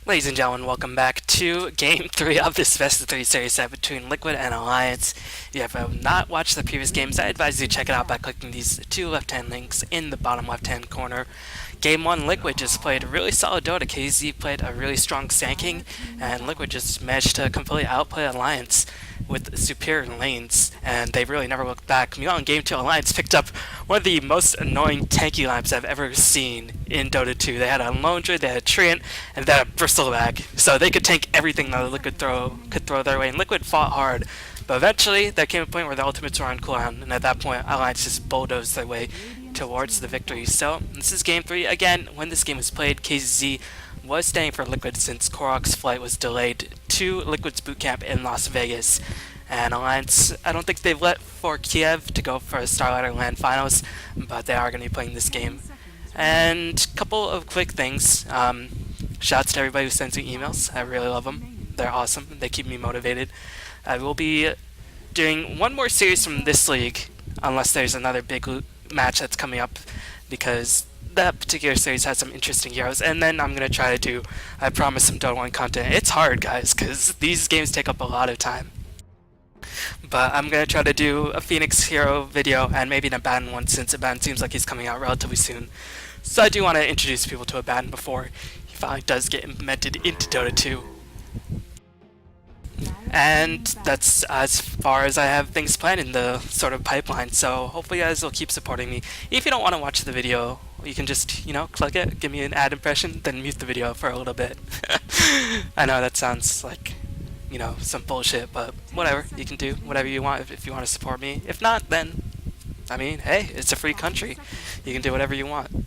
Ladies and gentlemen, welcome back to Game 3 of this Best of 3 series set between Liquid and Alliance. If you have not watched the previous games, I advise you to check it out by clicking these two left-hand links in the bottom left-hand corner. Game 1, Liquid just played a really solid Dota. KZ played a really strong Sanking, and Liquid just managed to completely outplay Alliance with superior lanes, and they really never looked back. Meanwhile, in Game 2, Alliance picked up one of the most annoying tanky lineups I've ever seen in Dota 2. They had a Lone Druid, they had a Treant, and they had a Bristleback, so they could tank everything that Liquid could throw their way, and Liquid fought hard. But eventually, there came a point where the ultimates were on cooldown, and at that point, Alliance just bulldozed their way towards the victory. So, this is Game 3. Again, when this game was played, KZ was staying for Liquid since Korok's flight was delayed to Liquid's boot camp in Las Vegas. And Alliance, I don't think they've let for Kiev to go for a Starlighter LAN Finals, but they are going to be playing this game. And a couple of quick things. Shouts to everybody who sends me emails. I really love them. They're awesome. They keep me motivated. I will be doing one more series from this league, unless there's another big match that's coming up, because that particular series has some interesting heroes. And then I'm going to try to do, I promise, some Dota 1 content. It's hard, guys, because these games take up a lot of time. But I'm going to try to do a Phoenix hero video and maybe an Abaddon one, since Abaddon seems like he's coming out relatively soon. So I do want to introduce people to Abaddon before he finally does get implemented into Dota 2. And that's as far as I have things planned in the sort of pipeline, so hopefully you guys will keep supporting me. If you don't want to watch the video, you can just, click it, give me an ad impression, then mute the video for a little bit. I know that sounds like, some bullshit, but whatever. You can do whatever you want if you want to support me. If not, then, hey, it's a free country. You can do whatever you want.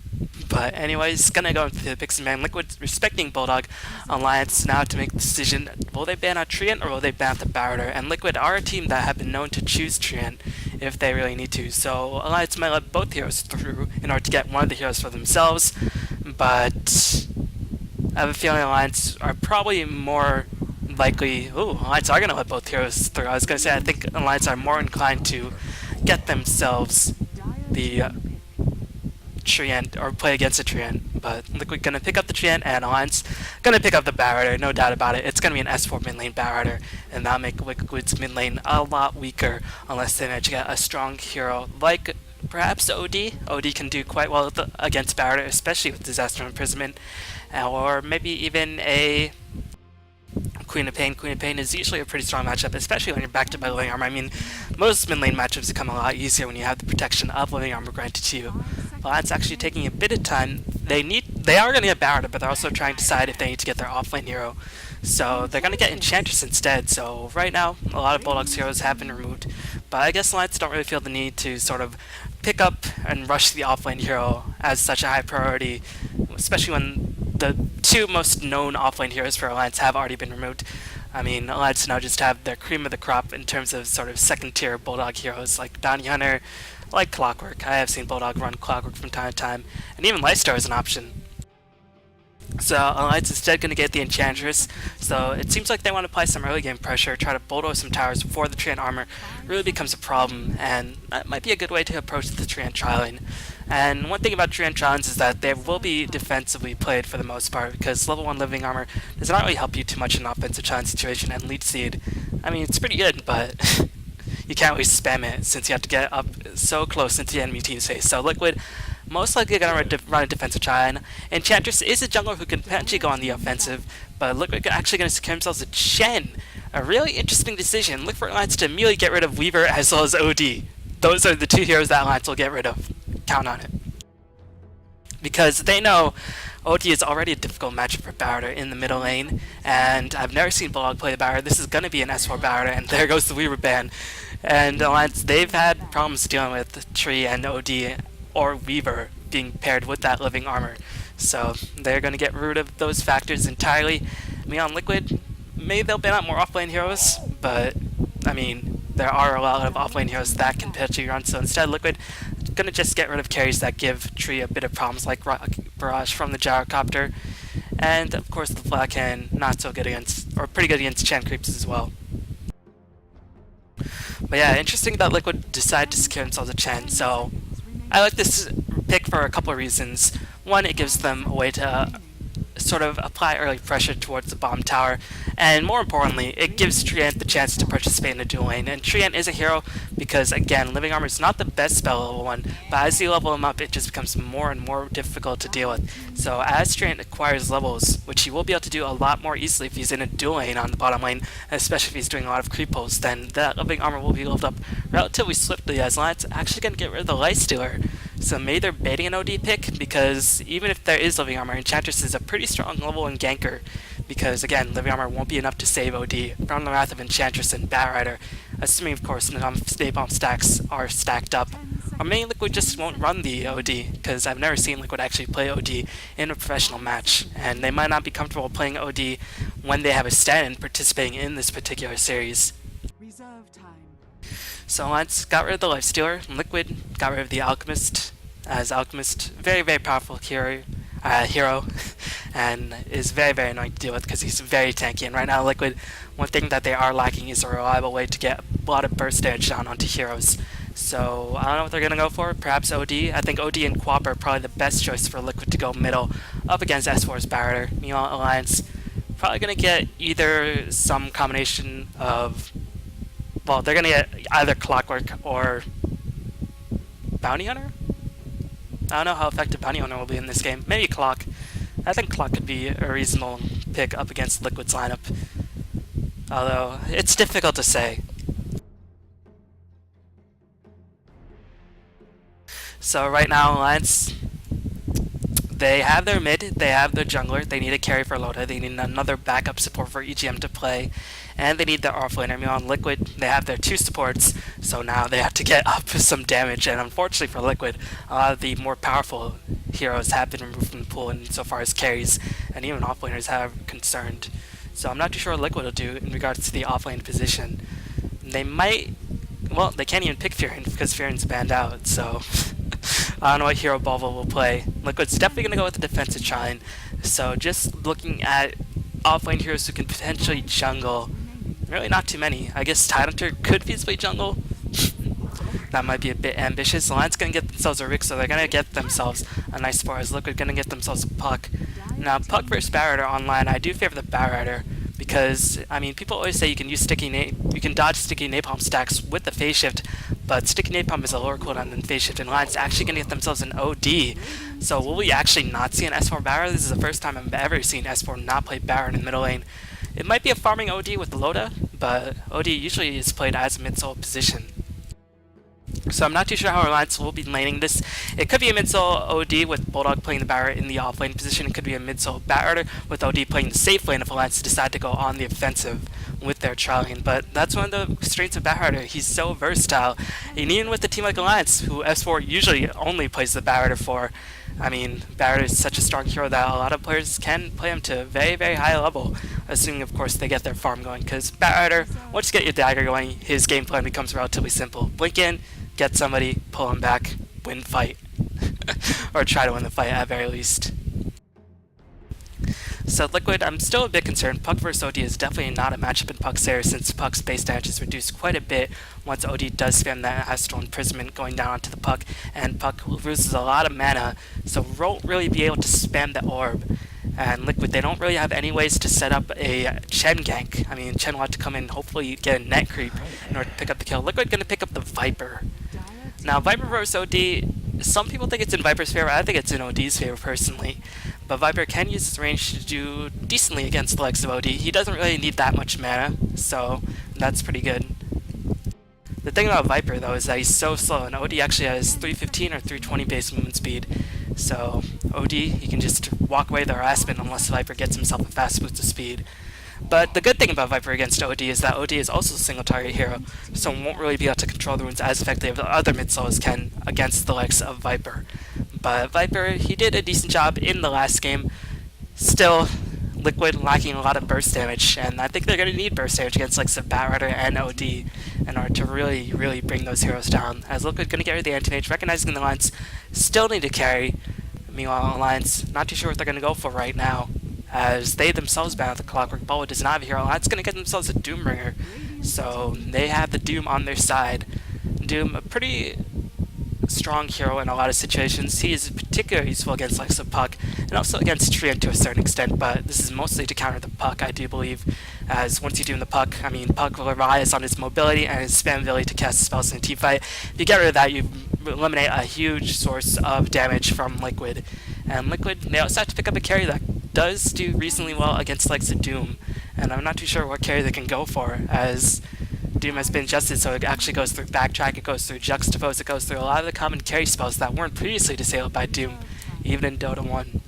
But anyways, gonna go into the picks and ban. Liquid respecting Bulldog. Alliance now to make the decision, will they ban out Treant or will they ban out the Barretter? And Liquid are a team that have been known to choose Treant if they really need to. So Alliance might let both heroes through in order to get one of the heroes for themselves. But I have a feeling Alliance are probably more likely, Alliance are gonna let both heroes through. I was gonna say, I think Alliance are more inclined to get themselves the Treant, or play against a Treant, but Liquid gonna pick up the Treant, and Alliance gonna pick up the Barretter, no doubt about it. It's gonna be an S4 mid lane Barretter, and that'll make Liquid's mid lane a lot weaker unless they manage to get a strong hero like perhaps OD. OD can do quite well against Barretter, especially with Disaster Imprisonment, or maybe even a Queen of Pain. Queen of Pain is usually a pretty strong matchup, especially when you're backed up by Living Armor. Most mid lane matchups become a lot easier when you have the protection of Living Armor granted to you. Well, that's actually taking a bit of time. They are going to get Barretter, but they're also trying to decide if they need to get their offlane hero. So they're going to get Enchantress instead. So right now, a lot of Bulldog's heroes have been removed. But I guess Alliance don't really feel the need to sort of pick up and rush the offlane hero as such a high priority, especially when the two most known offlane heroes for Alliance have already been removed. Alliance now just have their cream of the crop in terms of sort of second tier Bulldog heroes like Bounty Hunter, like Clockwork. I have seen Bulldog run Clockwork from time to time, and even Lifestar is an option. So Alliance is instead going to get the Enchantress, so it seems like they want to apply some early game pressure, try to bulldoze some towers before the Treant armor really becomes a problem, and that might be a good way to approach the Treant trialing. And one thing about Treant trialings is that they will be defensively played for the most part, because level 1 living armor does not really help you too much in an offensive challenge situation, and lead seed, it's pretty good, but you can't really spam it since you have to get up so close into the enemy team's face. So Liquid most likely going to run a defensive Chine. Enchantress is a jungler who can potentially go on the offensive, but Liquid are actually going to secure themselves a Chen. A really interesting decision. Look for Alliance to immediately get rid of Weaver as well as OD. Those are the two heroes that Alliance will get rid of. Count on it. Because they know OD is already a difficult matchup for Barretter in the middle lane, and I've never seen Bulldog play the Barretter. This is going to be an S4 Barretter, and there goes the Weaver ban. And Alliance, they've had problems dealing with Tree and OD or Weaver being paired with that living armor. So they're going to get rid of those factors entirely. On Liquid, maybe they'll ban out more offlane heroes, but there are a lot of offlane heroes that can potentially run. So instead, Liquid going to just get rid of carries that give Tree a bit of problems, like Barrage from the Gyrocopter, and of course the Flat Cannon, not so good against, or pretty good against Chan creeps as well. But yeah, interesting that Liquid decided to secure themselves a Chen. So I like this pick for a couple of reasons. One, it gives them a way to sort of apply early pressure towards the bomb tower, and more importantly, it gives Treant the chance to participate in the dual lane. And Treant is a hero because, again, Living Armor is not the best spell level 1, but as you level him up, it just becomes more and more difficult to deal with. So as Treant acquires levels, which he will be able to do a lot more easily if he's in a dual lane on the bottom lane, especially if he's doing a lot of creep pulls, then that Living Armor will be leveled up relatively swiftly, as Lance actually going to get rid of the Light Stealer. So maybe they're baiting an OD pick, because even if there is Living Armor, Enchantress is a pretty strong level in ganker, because again, Living Armor won't be enough to save OD from the wrath of Enchantress and Batrider, assuming of course Napalm stacks are stacked up. Or maybe Liquid just won't run the OD, because I've never seen Liquid actually play OD in a professional match, and they might not be comfortable playing OD when they have a stand-in participating in this particular series. Reserve time. So Alliance got rid of the Lifestealer, Liquid got rid of the Alchemist, as Alchemist, very powerful hero, and is very annoying to deal with because he's very tanky. And right now Liquid, one thing that they are lacking is a reliable way to get a lot of burst damage down onto heroes. So I don't know what they're going to go for, perhaps OD. I think OD and Quap are probably the best choice for Liquid to go middle up against S4's Batrider. Meanwhile, Alliance probably going to get either some combination of, well, they're going to get either Clockwork or Bounty Hunter? I don't know how effective Bounty Hunter will be in this game. Maybe Clock. I think Clock could be a reasonable pick up against Liquid's lineup. Although, it's difficult to say. So right now, Alliance, they have their mid, they have their jungler, they need a carry for Loda, they need another backup support for EGM to play, and they need their offlaner. Meanwhile, on Liquid, they have their 2 supports, so now they have to get up some damage, and unfortunately for Liquid, a lot of the more powerful heroes have been removed from the pool insofar as carries, and even offlaners have concerned. So I'm not too sure what Liquid will do in regards to the offlane position. They might, well, they can't even pick Furin because Furin's banned out, so I don't know what hero Volvo will play. Liquid's definitely going to go with the defensive Shrine, so just looking at offlane heroes who can potentially jungle, really not too many. I guess Tidehunter could feasibly jungle. That might be a bit ambitious. Alliance going to get themselves a Rick, so they're going to get themselves a nice Spores. Liquid going to get themselves a Puck. Now, Puck versus Batrider online, I do favor the Batrider, because, I mean, people always say you can use you can dodge sticky napalm stacks with the phase shift, but sticky napalm is a lower cooldown than phase shift, and Alliance actually going to get themselves an OD. So will we actually not see an S4 Batrider? This is the first time I've ever seen S4 not play Batrider in the middle lane. It might be a farming OD with Loda, but OD usually is played as a mid-solo position. So I'm not too sure how Alliance will be laning this. It could be a mid-solo OD with Bulldog playing the Batrider in the off-lane position. It could be a mid-solo Batrider with OD playing the safe lane if Alliance decide to go on the offensive with their trial lane. But that's one of the strengths of Batrider. He's so versatile. And even with a team like Alliance, who S4 usually only plays the Batrider for, I mean, Batrider is such a strong hero that a lot of players can play him to a very high level, assuming of course they get their farm going, because Batrider, once you get your dagger going, his game plan becomes relatively simple. Blink in, get somebody, pull him back, win fight. Or try to win the fight at very least. So Liquid, I'm still a bit concerned. Puck vs OD is definitely not a matchup in Puck's area, since Puck's base damage is reduced quite a bit once OD does spam that Astral Imprisonment going down onto the Puck, and Puck loses a lot of mana, so won't really be able to spam the orb. And Liquid, they don't really have any ways to set up a Chen gank. I mean, Chen will have to come in, hopefully get a net creep in order to pick up the kill. Liquid gonna pick up the Viper. Now, Viper vs OD, some people think it's in Viper's favor, I think it's in OD's favor personally. But Viper can use his range to do decently against the likes of OD. He doesn't really need that much mana, so that's pretty good. The thing about Viper though is that he's so slow, and OD actually has 315 or 320 base movement speed. So OD, he can just walk away the harassment unless Viper gets himself a fast boost of speed. But the good thing about Viper against OD is that OD is also a single target hero, so won't really be able to control the runes as effectively as other mid-solos can against the likes of Viper. But Viper, he did a decent job in the last game. Still, Liquid lacking a lot of burst damage, and I think they're going to need burst damage against like Batrider and OD in order to really bring those heroes down. As Liquid going to get rid of the anti-mage, recognizing the Alliance still need to carry. Meanwhile, Alliance, not too sure what they're going to go for right now, as they themselves ban the Clockwork Ball does not have a hero. Alliance going to get themselves a Doombringer, so they have the Doom on their side. Doom, a pretty strong hero in a lot of situations. He is particularly useful against likes of Puck, and also against Treant to a certain extent, but this is mostly to counter the Puck, I do believe, as once you do in the Puck, I mean, Puck relies on his mobility and his spam ability to cast spells in a team fight. If you get rid of that, you eliminate a huge source of damage from Liquid. And Liquid, they also have to pick up a carry that does do reasonably well against likes of Doom, and I'm not too sure what carry they can go for, as Doom has been adjusted so it actually goes through Backtrack, it goes through Juxtapose, it goes through a lot of the common carry spells that weren't previously disabled by Doom, even in Dota 1.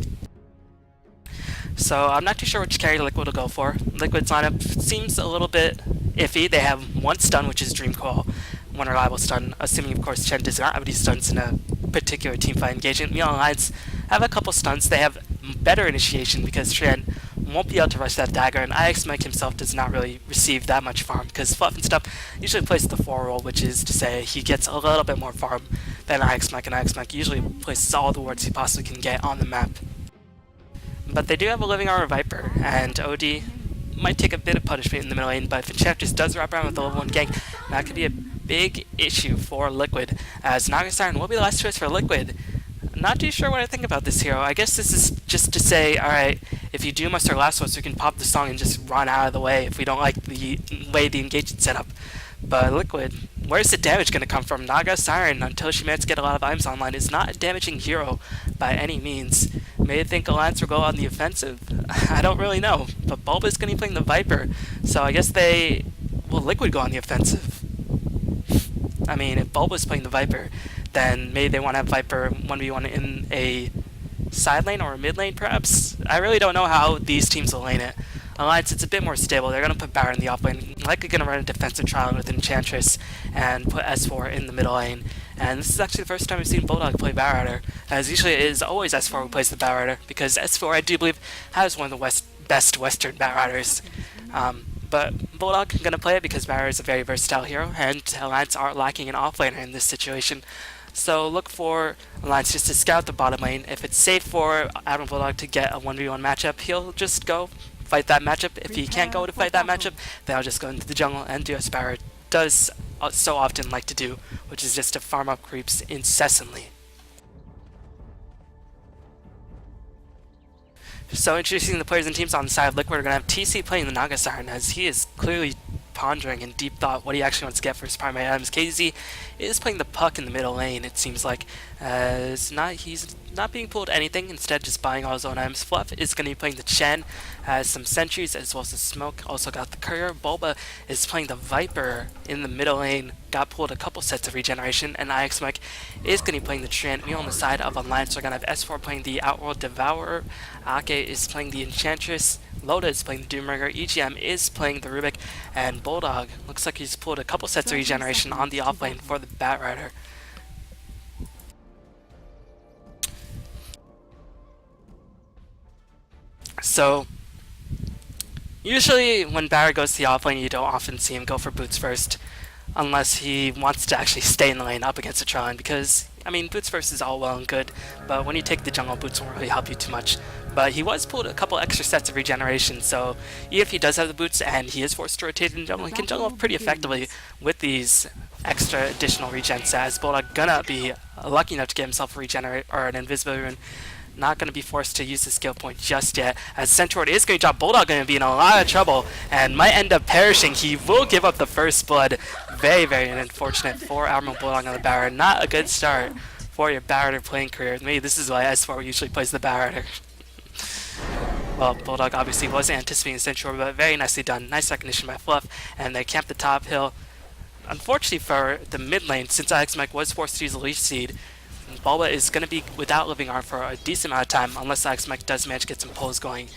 So I'm not too sure which carry Liquid will go for. Liquid's lineup seems a little bit iffy. They have one stun, which is Dreamcoil, one reliable stun, assuming of course Chen does not have any stuns in a particular teamfight engagement. Meanwhile, Alliance have a couple stuns. They have better initiation because Chen won't be able to rush that dagger, and IX Mike himself does not really receive that much farm because Fluff and stuff usually plays the 4 role, which is to say he gets a little bit more farm than IX Mike, and IX Mike usually places all the wards he possibly can get on the map. But they do have a Living Armor Viper, and OD might take a bit of punishment in the middle lane, but if Enchantress does wrap around with the level 1 gank, that could be a big issue for Liquid, as Naga Siren will be the last choice for Liquid. I'm not too sure what I think about this hero. I guess this is just to say, alright, if you do muster last one, so we can pop the song and just run out of the way if we don't like the way the engagement's set up. But Liquid, where's the damage going to come from? Naga Siren, until she manages to get a lot of items online, is not a damaging hero by any means. May think Alliance will go on the offensive. I don't really know, but Bulba's going to be playing the Viper, so I guess Liquid go on the offensive. I mean, if Bulba's playing the Viper, then maybe they want to have Viper 1v1 in a side lane or a mid lane, perhaps? I really don't know how these teams will lane it. Alliance, it's a bit more stable. They're going to put Baron in the off lane, likely going to run a defensive trial with Enchantress, and put S4 in the middle lane. And this is actually the first time we've seen Bulldog play Baron, as usually it is always S4 who plays the Baron, because S4, I do believe, has one of the best Western Baroners. But Bulldog going to play it because Baron is a very versatile hero, and Alliance are lacking an offlaner in this situation. So look for Alliance just to scout the bottom lane. If it's safe for Admiral Bulldog to get a 1v1 matchup, he'll just go fight that matchup. If he can't go to fight that matchup, then I'll just go into the jungle and do as Barra does so often like to do, which is just to farm up creeps incessantly. So introducing the players and teams on the side of Liquid, we're going to have TC playing the Naga Siren, as he is clearly pondering in deep thought what he actually wants to get for his primary items. KZ is playing the Puck in the middle lane, it seems like. He's not being pulled anything, instead just buying all his own items. Fluff is going to be playing the Chen, has some sentries as well as the smoke, also got the courier. Bulba is playing the Viper in the middle lane, got pulled a couple sets of regeneration, and IX Mike is going to be playing the Treant. Me on the side of Alliance, we're going to have S4 playing the Outworld Devourer, Ake is playing the Enchantress, Loda is playing the Doombringer, EGM is playing the Rubik, and Bulldog looks like he's pulled a couple sets of regeneration on the offlane for the Batrider. So, usually when Barra goes to the offlane, you don't often see him go for boots first, unless he wants to actually stay in the lane up against a Tron, because, I mean, boots first is all well and good, but when you take the jungle, boots won't really help you too much. But he was pulled a couple extra sets of regeneration, so even if he does have the boots and he is forced to rotate in jungle, he can jungle pretty effectively with these extra additional regens, as Bulldog gonna be lucky enough to get himself a regenerate or an invisibility rune. Not going to be forced to use the skill point just yet, as Centaur is going to drop. Bulldog going to be in a lot of trouble and might end up perishing. He will give up the first blood. Very, very unfortunate for Admiral Bulldog on the Baron. Not a good start for your Baron playing career. Maybe this is why S4 usually plays the Baron. Well, Bulldog obviously wasn't anticipating Centaur, but very nicely done. Nice recognition by Fluff, and they camp the top hill. Unfortunately for the mid lane, since IX Mike was forced to use the Leech Seed, Bulba is going to be without Living Arm for a decent amount of time, unless IX Mike does manage to get some pulls going.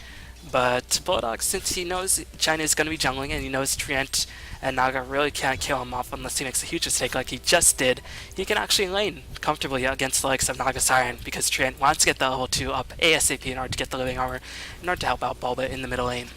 But Bulldog, since he knows China is going to be jungling, and he knows Treant and Naga really can't kill him off unless he makes a huge mistake like he just did, he can actually lane comfortably against the likes of Naga Siren, because Treant wants to get the level 2 up ASAP in order to get the Living Armor, in order to help out Bulba in the middle lane.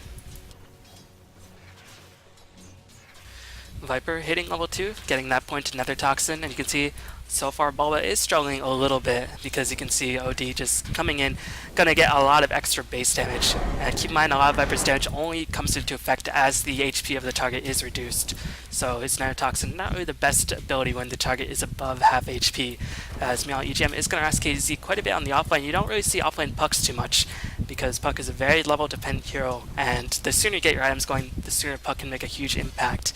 Viper hitting level 2, getting that point to Nether Toxin, and you can see so far Bulba is struggling a little bit, because you can see OD just coming in, gonna get a lot of extra base damage. And keep in mind, a lot of Viper's damage only comes into effect as the HP of the target is reduced. So his Nanotoxin not really the best ability when the target is above half HP. As meanwhile, EGM is going to ask KZ quite a bit on the offlane. You don't really see offlane Pucks too much because Puck is a very level dependent hero, and the sooner you get your items going, the sooner Puck can make a huge impact.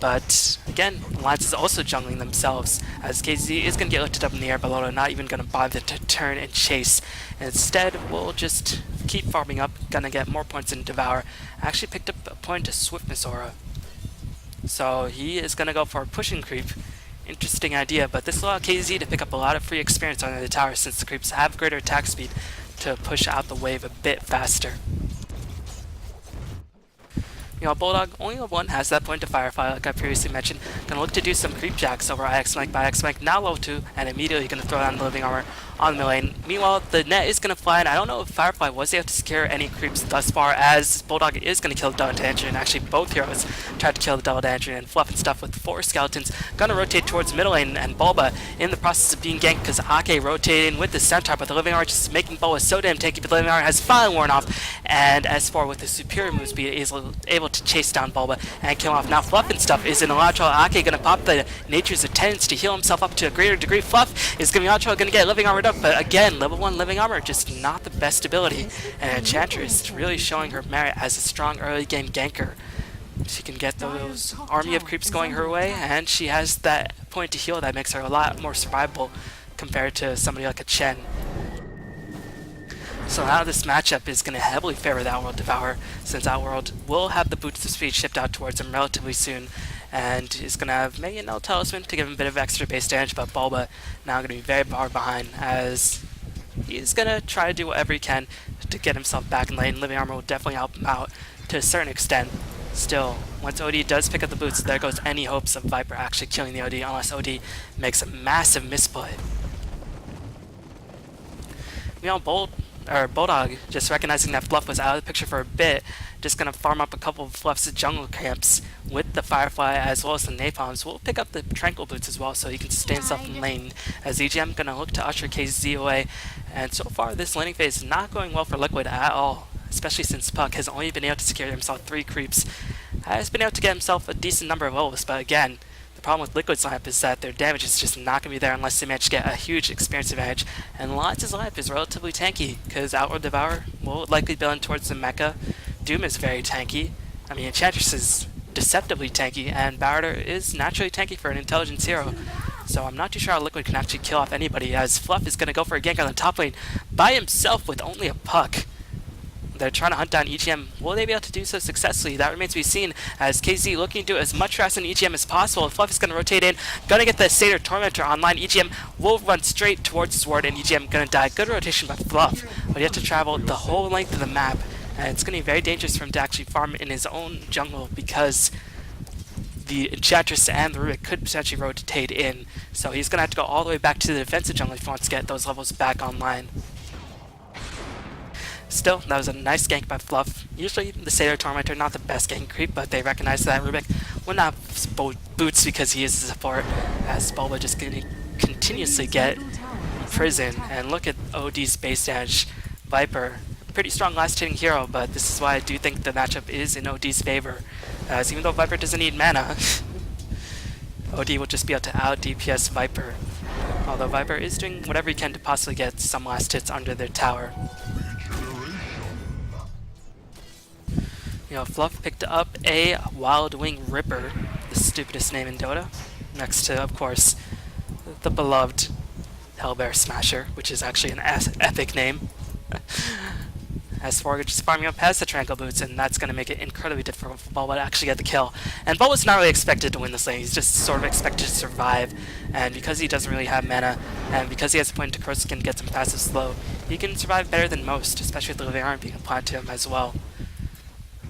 But again, Alliance is also jungling themselves, as KZ is going to get lifted up in the air below, not even going to bother to turn and chase. And instead, we'll just keep farming up, gonna get more points in Devour. I actually picked up a point to Swiftness Aura. So he is going to go for a pushing creep. Interesting idea, but this will allow KZ to pick up a lot of free experience under the tower since the creeps have greater attack speed to push out the wave a bit faster. You know, Bulldog, only level 1 has that point to Firefly, like I previously mentioned. Gonna look to do some creep jacks over IX Mike by IX Mike, now level 2, and immediately gonna throw down the living armor on the lane. Meanwhile, the net is gonna fly, and I don't know if Firefly was able to secure any creeps thus far, as Bulldog is gonna kill the Double Dangerous. Actually, both heroes tried to kill the Double Dangerous, and Fluff and Stuff with 4 skeletons gonna rotate towards middle lane, and Bulba in the process of being ganked because Ake rotated in with the Centaur, but the living armor just making Bulba so damn tanky, but the living armor has finally worn off, and S4 with the superior move speed is able to chase down Bulba and kill him off. Now Fluff and Stuff is in a lot of trouble. Ake gonna pop the Nature's Attendance to heal himself up to a greater degree. Fluff is gonna be a lot of trouble, gonna get living armored up, but again, level 1 living armor, just not the best ability. And Enchantress really showing her merit as a strong early game ganker. She can get those army of creeps going her way, and she has that point to heal that makes her a lot more survivable compared to somebody like a Chen. So now this matchup is going to heavily favor the Outworld Devourer, since Outworld will have the boots of speed shipped out towards him relatively soon, and is going to have maybe a no talisman to give him a bit of extra base damage, but Bulba now going to be very far behind, as he's going to try to do whatever he can to get himself back in lane. Living armor will definitely help him out to a certain extent. Still, once OD does pick up the boots, there goes any hopes of Viper actually killing the OD, unless OD makes a massive misplay. Meanwhile, Bulldog, just recognizing that Fluff was out of the picture for a bit, just gonna farm up a couple of Fluff's jungle camps with the Firefly as well as the Napalms. We'll pick up the Tranquil Boots as well so he can sustain himself in lane, as EGM gonna look to usher KZ away, and so far this laning phase is not going well for Liquid at all, especially since Puck has only been able to secure himself 3 creeps. Has been able to get himself a decent number of levels, but again, the problem with Liquid's lineup is that their damage is just not going to be there unless they manage to get a huge experience advantage, and Alliance's lineup is relatively tanky, because Outward Devourer will likely build in towards the mecha, Doom is very tanky, I mean Enchantress is deceptively tanky, and Barretter is naturally tanky for an intelligence hero. So I'm not too sure how Liquid can actually kill off anybody, as Fluff is going to go for a gank on the top lane by himself with only a Puck. They're trying to hunt down EGM. Will they be able to do so successfully? That remains to be seen, as KZ looking to do as much harass on EGM as possible. Fluff is going to rotate in, going to get the Satyr Tormentor online. EGM will run straight towards his ward, and EGM going to die. Good rotation by Fluff, but he has to travel the whole length of the map, and it's going to be very dangerous for him to actually farm in his own jungle, because the Enchantress and the Rubik could potentially rotate in. So he's going to have to go all the way back to the defensive jungle if he wants to get those levels back online. Still, that was a nice gank by Fluff. Usually the Satyr Tormentor not the best gank creep, but they recognize that Rubik will not have boots because he is a support, as Bulba just going to continuously get prison. And look at OD's base damage. Viper, pretty strong last hitting hero, but this is why I do think the matchup is in OD's favor, as even though Viper doesn't need mana, OD will just be able to out DPS Viper, although Viper is doing whatever he can to possibly get some last hits under their tower. You know, Fluff picked up a Wild Wing Ripper, the stupidest name in Dota, next to, of course, the beloved Hellbear Smasher, which is actually an epic name. As Forge just farming up has the Tranquil Boots, and that's going to make it incredibly difficult for Bulba to actually get the kill. And Bulba's not really expected to win this lane, he's just sort of expected to survive, and because he doesn't really have mana, and because he has a point to Corsica and get some passive slow, he can survive better than most, especially with the living arm being applied to him as well.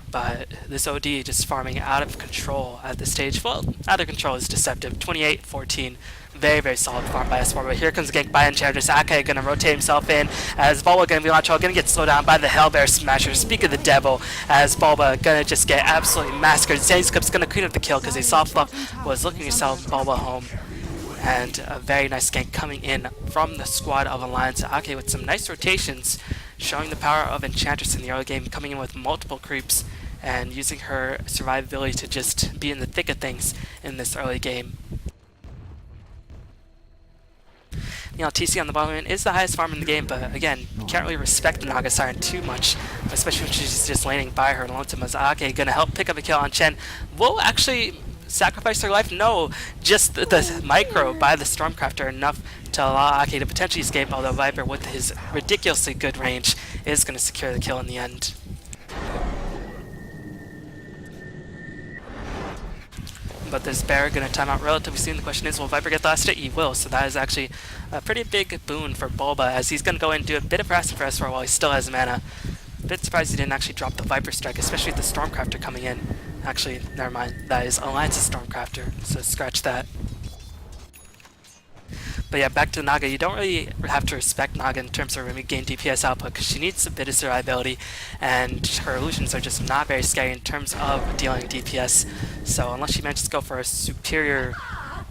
But this OD just farming out of control at this stage. Well, out of control is deceptive. 28-14. Very, very solid farm by S4. But here comes a gank by Enchantress. Ake gonna rotate himself in, as Bulba gonna be on trouble, gonna get slowed down by the Hellbear Smasher. Speak of the devil, as Bulba gonna just get absolutely massacred. Zandscope's gonna clean up the kill because they saw Fluff was looking to sell Bulba home. And a very nice gank coming in from the squad of Alliance. Ake with some nice rotations, showing the power of Enchantress in the early game, coming in with multiple creeps and using her survivability to just be in the thick of things in this early game. TC on the bottom lane is the highest farm in the game, but again, can't really respect the Naga Siren too much, especially when she's just laning by her lonesome. As Ake gonna help pick up a kill on Chen. Will actually sacrifice her life? No, just the micro by the Stormcrafter enough to allow Ake to potentially escape, although Viper with his ridiculously good range is gonna secure the kill in the end. But this Bear going to time out relatively soon. The question is, will Viper get the last hit? He will, so that is actually a pretty big boon for Bulba, as he's going to go in and do a bit of passive for S4 while he still has mana. A bit surprised he didn't actually drop the Viper Strike, especially with the Stormcrafter coming in. Actually, never mind, that is Alliance's Stormcrafter, so scratch that. But yeah, back to Naga, you don't really have to respect Naga in terms of gain DPS output, because she needs a bit of survivability, and her illusions are just not very scary in terms of dealing DPS. So unless she manages to go for a superior...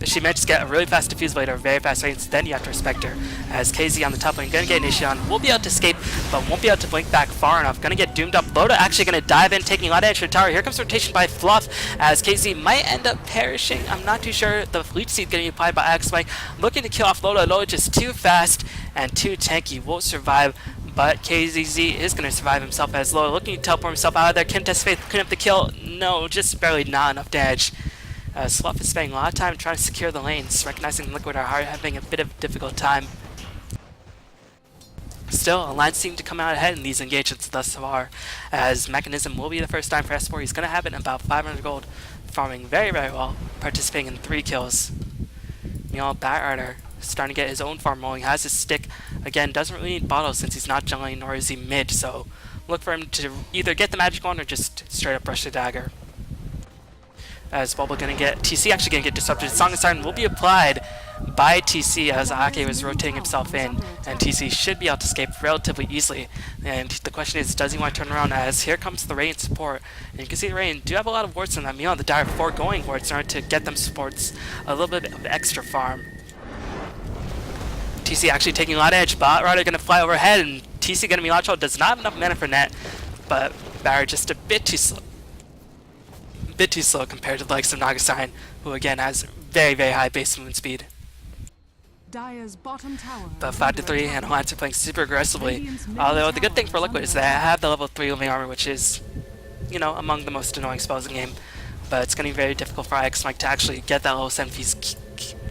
If she manages to get a really fast diffuse blade or very fast range, then you have to respect her. As KZ on the top lane, gonna get Nishon, will be able to escape, but won't be able to blink back far enough. Gonna get doomed up. Loda actually gonna dive in, taking a lot of damage to the tower. Here comes rotation by Fluff, as KZ might end up perishing. I'm not too sure. The Leech Seed getting applied by Axe Mike. Looking to kill off Loda. Loda just too fast and too tanky. Won't survive, but KZZ is going to survive himself as Loda looking to teleport himself out of there. Can test Faith clean up the kill? No, just barely not enough damage. Slough is spending a lot of time trying to secure the lanes, recognizing Liquid are having a bit of a difficult time. Still, Alliance seem to come out ahead in these engagements thus far, as Mechanism will be the first time for S4. He's going to have it in about 500 gold, farming very, very well, participating in 3 kills. Meanwhile, Batrider starting to get his own farm rolling, has his stick, again, doesn't really need bottles since he's not jungling nor is he mid, so look for him to either get the magic one or just straight up brush the dagger. As Bulba gonna get TC actually gonna get disrupted. Song of Siren will be applied by TC as Ake was rotating himself in, and TC should be able to escape relatively easily. And the question is, does he want to turn around? As here comes the Rain support, and you can see the Rain do have a lot of wards on them. Meanwhile, the Dire foregoing wards in order to get them supports a little bit of extra farm. TC actually taking a lot of edge. Batrider gonna fly overhead, and TC gonna be launched out. Does not have enough mana for net, but Barrier just a bit too slow. Compared to the likes of Naga Siren, who again has very, very high base movement speed. But 5-3 and Alliance are playing super aggressively. Although the good thing for Liquid is they have the level 3 living armor, which is, you know, among the most annoying spells in the game. But it's going to be very difficult for Ix Mike to actually get that level 7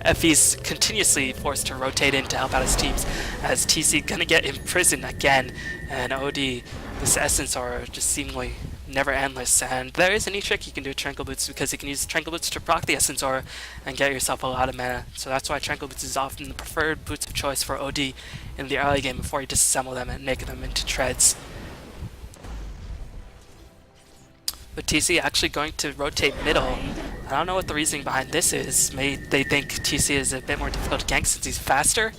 if he's continuously forced to rotate in to help out his teams. As TC going to get imprisoned again, and OD, this Essence Aura just seemingly never endless, and there is a neat trick you can do with Tranquil Boots, because you can use Tranquil Boots to proc the Essence Aura and get yourself a lot of mana. So that's why Tranquil Boots is often the preferred boots of choice for OD in the early game before you disassemble them and make them into treads. But TC actually going to rotate middle. I don't know what the reasoning behind this is. Maybe they think TC is a bit more difficult to gank since he's faster.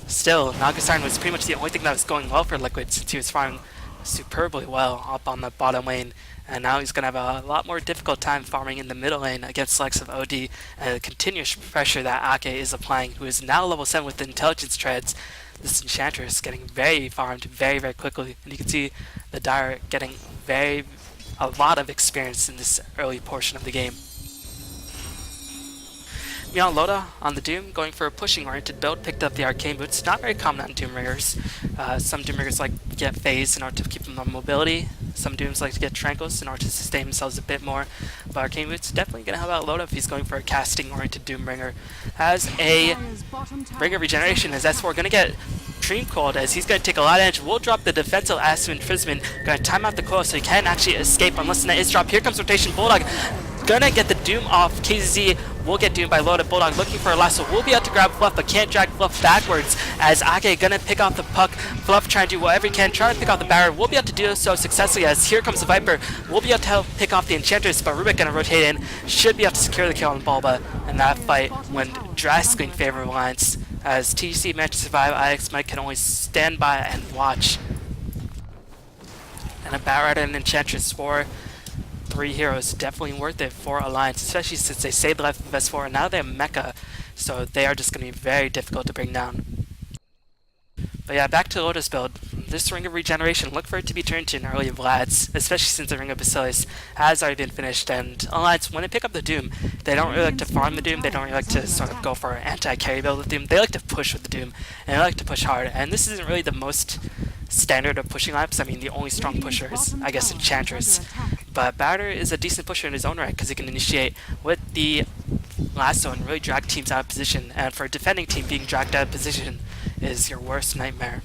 Still, Naga Siren was pretty much the only thing that was going well for Liquid since he was farming superbly well up on the bottom lane, and now he's going to have a lot more difficult time farming in the middle lane against the likes of OD and the continuous pressure that Ake is applying, who is now level 7 with intelligence treads. This Enchantress getting very farmed very, very quickly, and you can see the Dire getting a lot of experience in this early portion of the game. Meanwhile, Loda on the Doom, going for a pushing-oriented build, picked up the Arcane Boots. Not very common on Doomringers. Some Doomringers like to get Phase in order to keep them on mobility. Some Dooms like to get Tranquils in order to sustain themselves a bit more. But Arcane Boots definitely going to help out Loda if he's going for a casting-oriented Doombringer. Has a Ring of Regeneration, as S4 going to get Dream Cold, as he's going to take a lot of damage. Will drop the defensive Aspen Imprisonment. Going to time out the coil so he can actually escape unless the net is dropped. Here comes Rotation. Bulldog gonna get the Doom off. KZZ will get doomed by Loda. Bulldog looking for a lasso. Will be able to grab Fluff, but can't drag Fluff backwards. As Ake gonna pick off the puck. Fluff trying to do whatever he can, trying to pick off the barrier. Will be able to do so successfully, as here comes the Viper. Will be able to help pick off the Enchantress, but Rubik gonna rotate in. Should be able to secure the kill on Bulba. And that fight went drastically in favor of Alliance. As TC managed to survive, IX Mike can only stand by and watch. And a Batrider and Enchantress for 3 heroes, definitely worth it for Alliance, especially since they saved the life of S4 and now they're mecha, so they are just going to be very difficult to bring down. But yeah, back to Lotus build. this Ring of Regeneration, look for it to be turned to an early Vlad's, especially since the Ring of Basilis has already been finished, and Alliance, when they pick up the Doom, they don't really like to farm the Doom, they don't really like to sort of go for anti-carry build with Doom, they like to push with the Doom, and they like to push hard, and this isn't really the most standard of pushing laps. I mean, the only strong pusher is, I guess, Enchantress, but Batter is a decent pusher in his own right, because he can initiate with the lasso and really drag teams out of position, and for a defending team, being dragged out of position is your worst nightmare.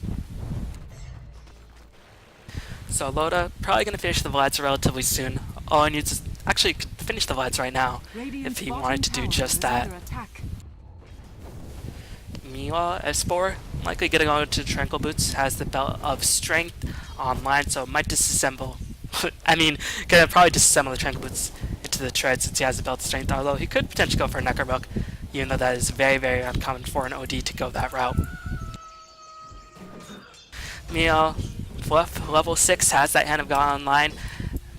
So Loda probably going to finish the Vlads relatively soon. All he needs is actually could finish the Vlads right now if he wanted to do just that. Meanwhile, Espor, likely getting on to Tranquil Boots, has the Belt of Strength online, so might disassemble. I mean, gonna probably disassemble the Tranquil Boots into the tread since he has the Belt of Strength, although he could potentially go for a Necrobook, even though that is very, very uncommon for an OD to go that route. Meanwhile, Fluff, level 6, has that Hand of God online.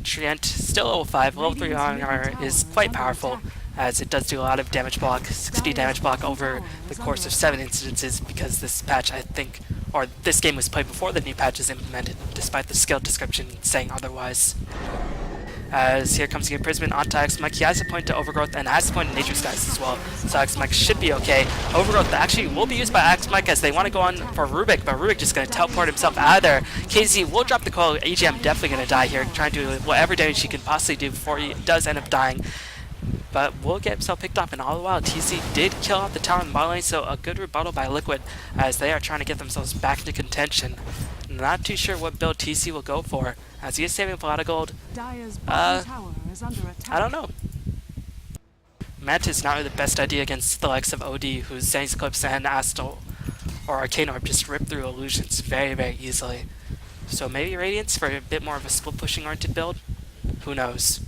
Treant, still level 5, level 3 armor is quite powerful, as it does do a lot of damage block, 60 damage block over the course of 7 instances, because this patch, I think, or this game was played before the new patch is implemented, despite the skill description saying otherwise. As here comes the imprisonment onto Axmike. He has a point to Overgrowth and has a point to Nature's Skies as well, so Axmike should be okay. Overgrowth actually will be used by Axmike as they want to go on for Rubik, but Rubik just going to teleport himself out of there. KZ will drop the coil. EGM definitely going to die here, trying to do whatever damage he can possibly do before he does end up dying. But will get himself picked up, and all the while TC did kill off the tower in the bottom lane, so a good rebuttal by Liquid as they are trying to get themselves back into contention. Not too sure what build TC will go for, as he is saving a lot of gold. I don't know. Mantis is not really the best idea against the likes of OD, whose Zang's Eclipse and Astral or Arcane Orb just rip through illusions very, very easily. So maybe Radiance for a bit more of a split pushing oriented build? Who knows?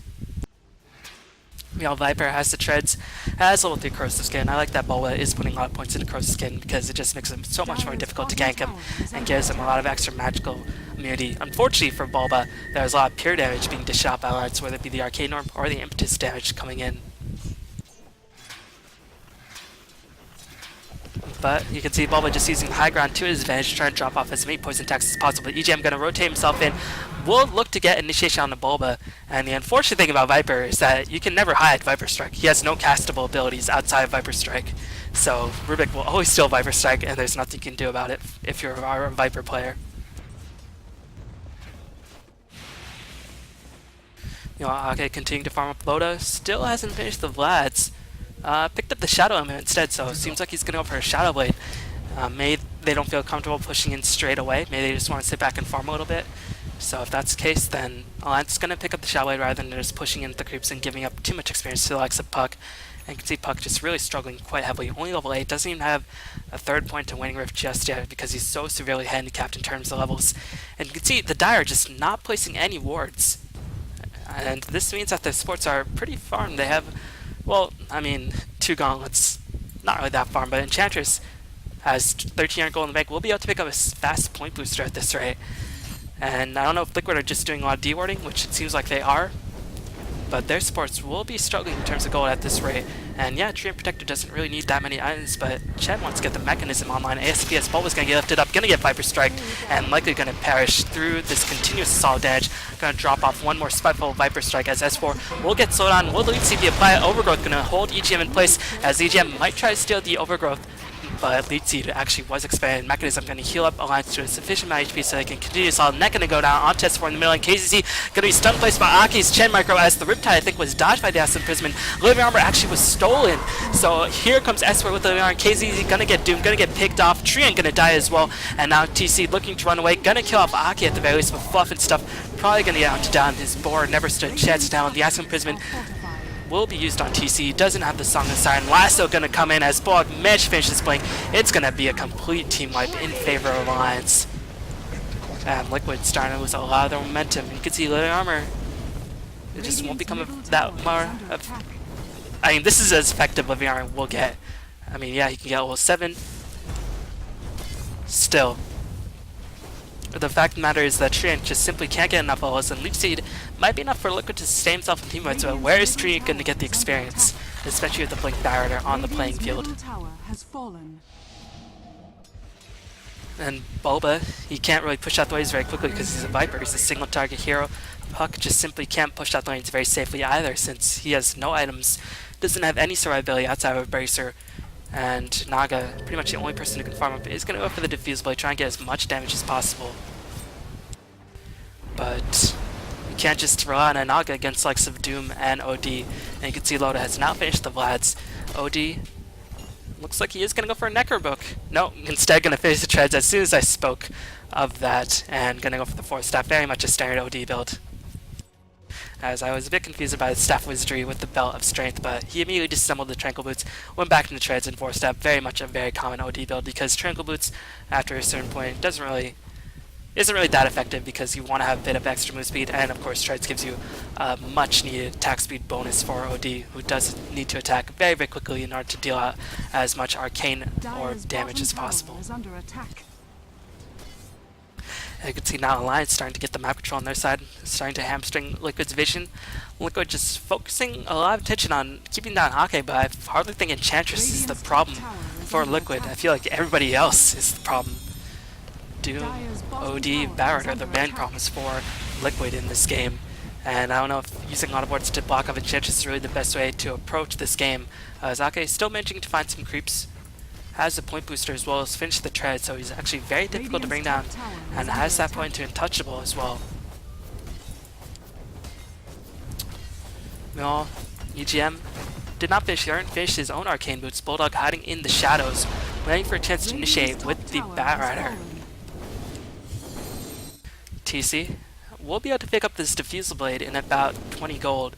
Meanwhile, Viper has the treads, has level 3 Corrosive Skin. I like that Bulba is putting a lot of points into Corrosive Skin because it just makes him so much more difficult to gank him and gives him a lot of extra magical immunity. Unfortunately for Bulba, there's a lot of pure damage being dished out by Alliance, whether it be the Arcane Orb or the Impetus damage coming in. But you can see Bulba just using high ground to his advantage, trying to drop off as many poison attacks as possible. EGM going to rotate himself in, will look to get initiation on the Bulba, and the unfortunate thing about Viper is that you can never hide Viper Strike. He has no castable abilities outside of Viper Strike, so Rubik will always steal Viper Strike, and there's nothing you can do about it if you're a Viper player. You know, okay, continuing to farm up Loda, still hasn't finished the Vlads. Picked up the Shadow Element instead, so it seems like he's going to go for a Shadow Blade. Maybe they don't feel comfortable pushing in straight away. Maybe they just want to sit back and farm a little bit. So if that's the case, then Alliance is going to pick up the Shadow Blade rather than just pushing into the creeps and giving up too much experience to the likes of Puck. And you can see Puck just really struggling quite heavily. Only level 8, doesn't even have a third point to Winning Rift just yet because he's so severely handicapped in terms of levels. And you can see the Dire just not placing any wards. And this means that the supports are pretty farmed. They have, well, I mean, 2 gauntlets. Not really that farm, but Enchantress has 1300 gold in the bank. Will be able to pick up a fast point booster at this rate. And I don't know if Liquid are just doing a lot of dewarding, which it seems like they are. But their supports will be struggling in terms of gold at this rate. And yeah, Treant Protector doesn't really need that many items, but Chet wants to get the mechanism online. ASPS Bulba's going to get lifted up, going to get Viper Strike, and likely going to perish through this continuous assault damage. Going to drop off one more spiteful Viper Strike as S4 will get slowed on. Will lead CP apply Overgrowth, going to hold EGM in place as EGM might try to steal the Overgrowth. But Lead Seed actually was expanded. Mechanism going to heal up Alliance to a sufficient amount of HP so they can continue to solid. Neck going to go down on test for in the middle, and KZZ going to be stun placed by Aki's Chen Micro as the Riptide I think was dodged by the Acid Imprisonment. Living Armor actually was stolen. So here comes S4 with Living Armor. KZZ going to get doomed, going to get picked off. Treant going to die as well. And now TC looking to run away. Going to kill off Aki at the very least with Fluff and stuff. Probably going to get out to down. His board never stood a chance down. The Acid Imprisonment will be used on TC, doesn't have the Song of Siren. Lasso gonna come in as Bullock managed to finish this blink. It's gonna be a complete team wipe in favor of Alliance. And Liquid starting to lose a lot of their momentum. You can see Living Armor, it just won't become that more of, I mean, this is as effective Living Armor will get. I mean, yeah, he can get level 7. Still, the fact of the matter is that Treant just simply can't get enough levels, and Leaf Seed might be enough for Liquid to sustain himself in team fights, but where is Treant going to get the experience? Especially with the Blink Barrier on the playing field. And Bulba, he can't really push out the lanes very quickly because he's a Viper. He's a single target hero. Puck just simply can't push out the lanes very safely either since he has no items, doesn't have any survivability outside of a Bracer. And Naga, pretty much the only person who can farm up, is going to go for the Diffuse Blade, try and get as much damage as possible. But you can't just rely on a Naga against likes of Doom and OD. And you can see Loda has now finished the Vlads. OD looks like he is going to go for a Necrobook. No, instead going to finish the treads as soon as I spoke of that, and going to go for the 4th staff, very much a standard OD build. As I was a bit confused by the Staff Wizardry with the Belt of Strength, but he immediately disassembled the Tranquil Boots, went back into treads and 4th staff, very much a very common OD build, because Tranquil Boots, after a certain point, isn't really that effective because you want to have a bit of extra move speed, and of course treads gives you a much needed attack speed bonus for OD, who does need to attack very, very quickly in order to deal out as much arcane or damage as possible. And you can see now Alliance starting to get the map control on their side, starting to hamstring Liquid's vision. Liquid just focusing a lot of attention on keeping down Hake, but I hardly think Enchantress is the problem for Liquid. I feel like everybody else is the problem. Doom, OD, Barret are the main problems for Liquid in this game. And I don't know if using auto boards to block off Enchantress is really the best way to approach this game. Zake is still managing to find some creeps, has a point booster as well as finish the tread, so he's actually very difficult to bring down, and has that point to untouchable as well. Meanwhile, EGM did not finish his own arcane boots. Bulldog hiding in the shadows, waiting for a chance to initiate with the Batrider. TC will be able to pick up this Diffusal Blade in about 20 gold,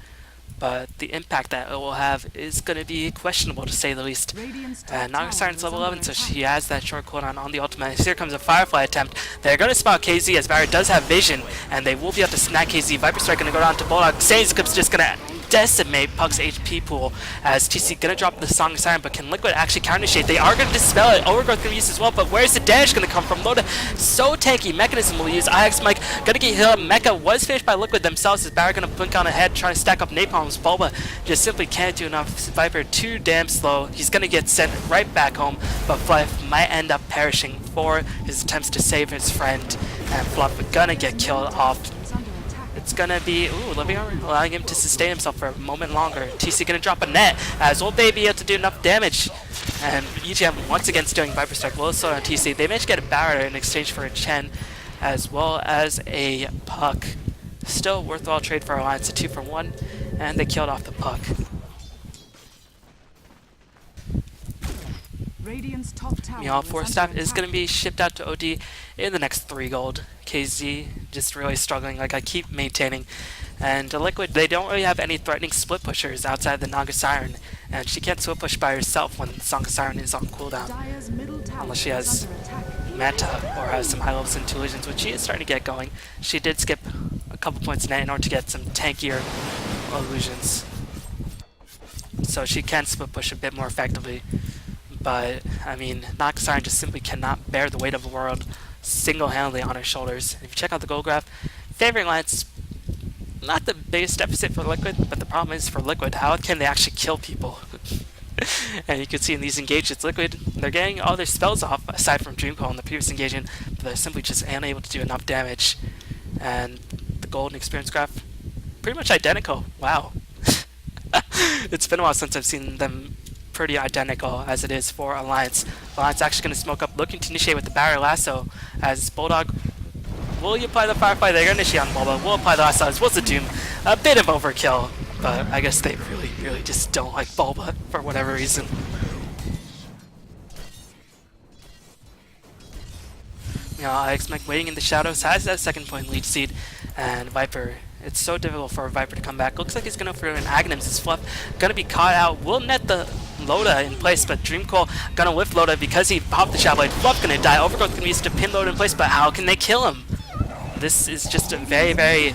but the impact that it will have is going to be questionable to say the least. Naga Siren's level 11, so she has that short cooldown on the ultimate. Here comes a Firefly attempt. They're going to spot KZ as Barret does have vision, and they will be able to snag KZ. Viper Strike going to go down to Bulldog. Sanesclip's just going to decimate Puck's HP pool as TC going to drop the Song of Siren, but can Liquid actually counter-initiate? They are going to dispel it. Overgrowth going to use as well, but where's the damage going to come from? Loda, so tanky. Mechanism will use. Ix Mike going to get healed. Mecha was finished by Liquid themselves as Barret going to blink on ahead, trying to stack up napalms. Bulba just simply can't do enough. Viper too damn slow. He's going to get sent right back home, but Fluff might end up perishing for his attempts to save his friend, and Fluff going to get killed off. It's gonna be, Living Armor, allowing him to sustain himself for a moment longer. TC gonna drop a net, as will they be able to do enough damage? And EGM once again stealing Viper Strike, well so on TC. They managed to get a Barret in exchange for a Chen, as well as a Puck. Still worthwhile trade for Alliance, a 2-for-1, and they killed off the Puck. Meanwhile, 4th staff is going to be shipped out to OD in the next 3 gold. KZ just really struggling, like I keep maintaining. And Liquid, they don't really have any threatening split pushers outside the Naga Siren, and she can't split push by herself when Song of Siren is on cooldown. Unless she has Manta or has some high levels into illusions, which she is starting to get going. She did skip a couple points in net in order to get some tankier illusions, so she can split push a bit more effectively. But, I mean, Naga Siren just simply cannot bear the weight of the world single-handedly on her shoulders. If you check out the gold graph, favoring Lance, not the biggest deficit for Liquid, but the problem is for Liquid, how can they actually kill people? And you can see in these engagements, Liquid, they're getting all their spells off, aside from Dreamcall in the previous engagement, but they're simply just unable to do enough damage. And the gold and experience graph, pretty much identical. Wow. It's been a while since I've seen them pretty identical as it is for Alliance. Alliance actually going to smoke up, looking to initiate with the Barrier Lasso, as Bulldog, will you apply the Firefly? They're going to initiate on Bulba. We'll apply the Lasso as well as the Doom. A bit of overkill, but I guess they really just don't like Bulba for whatever reason. You know, Ix Mike waiting in the shadows, has that 2nd point lead seed, and Viper, it's so difficult for Viper to come back. Looks like he's going to throw an Aghanims. His Fluff going to be caught out. Will net the Loda in place, but Dreamcall going to lift Loda because he popped the Shadow Blade. Fluff going to die. Overgrowth going to be used to pin Loda in place, but how can they kill him? This is just a very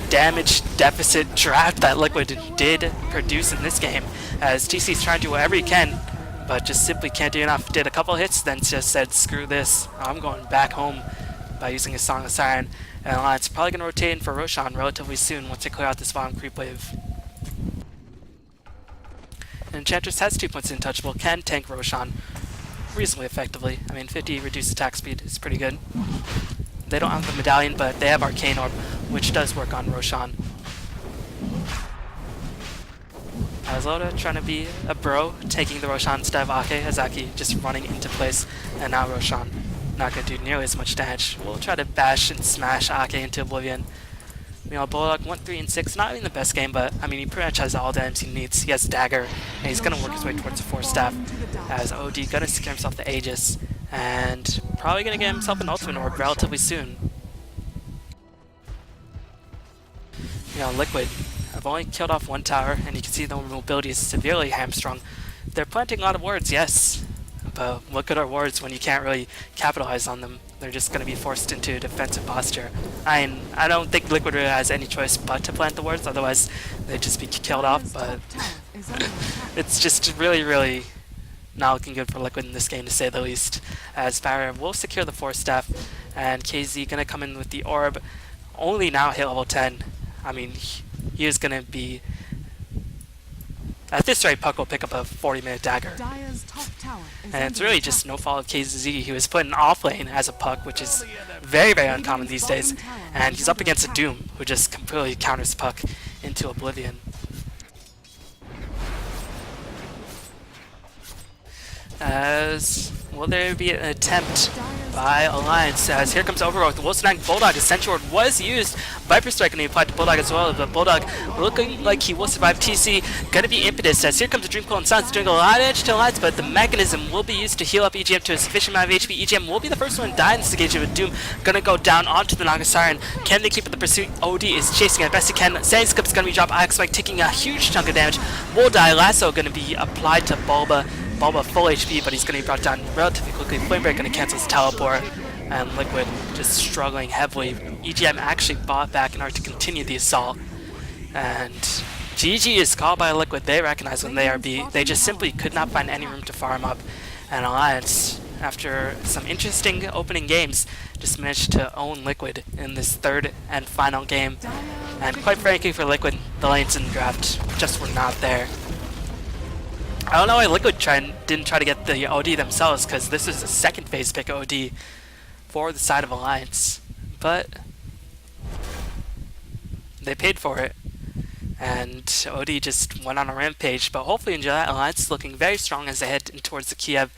damage deficit draft that Liquid did produce in this game, as TC's trying to do whatever he can, but just simply can't do enough. Did a couple hits, then just said, screw this, I'm going back home, by using his Song of Siren. And Alliance probably going to rotate in for Roshan relatively soon once they clear out this bottom creep wave. And Enchantress has 2 points in Untouchable, can tank Roshan. reasonably effectively. I mean, 50 reduced attack speed is pretty good. They don't have the medallion, but they have Arcane Orb, which does work on Roshan. Loda trying to be a bro, taking the Roshan instead of Ake. Azaki just running into place, and now Roshan not going to do nearly as much damage. We'll try to bash and smash Ake into oblivion. Meanwhile, Bulldog went 3 and 6, not even the best game, but I mean, he pretty much has all the items he needs. He has Dagger, and he's going to work his way towards the 4-staff, as OD going to secure himself the Aegis, and probably going to get himself an Ultimate Orb relatively soon. Liquid have only killed off one tower, and you can see the mobility is severely hamstrung. They're planting a lot of wards, yes, but what good are wards when you can't really capitalize on them? They're just going to be forced into defensive posture. I don't think Liquid really has any choice but to plant the wards, otherwise they'd just be killed off, but it's just really, really not looking good for Liquid in this game, to say the least, as Barrier will secure the 4-staff, and KZ going to come in with the Orb, only now hit level 10. I mean, he is going to be... At this rate, Puck will pick up a 40-minute dagger. And it's really just no fault of KZ. He was put in off lane as a Puck, which is very, very uncommon these days. And he's up against a Doom, who just completely counters Puck into oblivion. As will there be an attempt by Alliance, as here comes Overgrowth. The Wolfsnag Bulldog Ascension Ward was used. Viper Strike going to be applied to Bulldog as well, but Bulldog looking like he will survive TC. Going to be Impetus, as here comes the Dreamcoil and Silence, doing a lot of damage to Alliance, but the mechanism will be used to heal up EGM to a sufficient amount of HP. EGM will be the first one to die in this engagement with Doom. Going to go down onto the Naga Siren. Can they keep up the pursuit? OD is chasing as best he can. Sand Skip's going to be dropped. Ix Spike taking a huge chunk of damage. Will die. Lasso going to be applied to Bulba. Bulba full HP, but he's going to be brought down relatively quickly. Flamebreak going to cancel his teleport, and Liquid just struggling heavily. EGM actually bought back in order to continue the assault, and GG is called by Liquid. They recognize when they are beat. They just simply could not find any room to farm up, and Alliance, after some interesting opening games, just managed to own Liquid in this third and final game. And quite frankly for Liquid, the lanes in the draft just were not there. I don't know why Liquid didn't try to get the OD themselves, because this is a second phase pick OD for the side of Alliance. But they paid for it, and OD just went on a rampage. But hopefully enjoy that. Alliance is looking very strong as they head towards the Kiev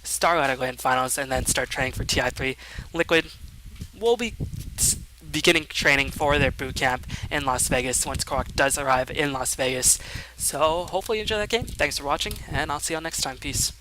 Starlight Grand Finals and then start training for TI3. Liquid will be beginning training for their boot camp in Las Vegas once Korok does arrive in Las Vegas. So hopefully you enjoy that game. Thanks for watching, and I'll see you all next time. Peace.